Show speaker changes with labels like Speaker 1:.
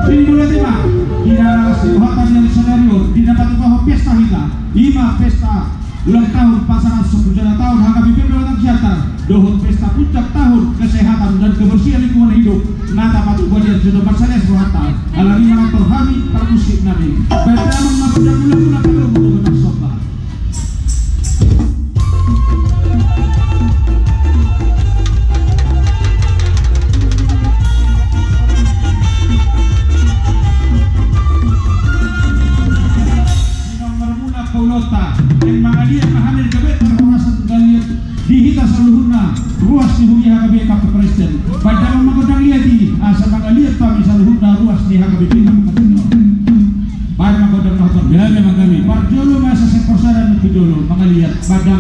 Speaker 1: 2025 tidak sebuah yang senario tidak patut pesta kita ima pesta ulang tahun pasangan 10 tahun hangga bibir dan kesehatan dohon pesta puncak tahun kesehatan dan kebersihan lingkungan hidup nata patut buat jodoh masalah sebuah alami menonton kami permusik nabi berdalam makudah mula-mula kalau benar sobat. Yang mengalir mahamil kebet terhormatan kalian dihita saluhuna ruas dihuni HKB Kap Presiden pada menggodang liati asa mengalir kami saluhuna ruas di HKB Kap pada menggodang nonton ya memang kami parjolo masa sekosaran kujolo mengalir pada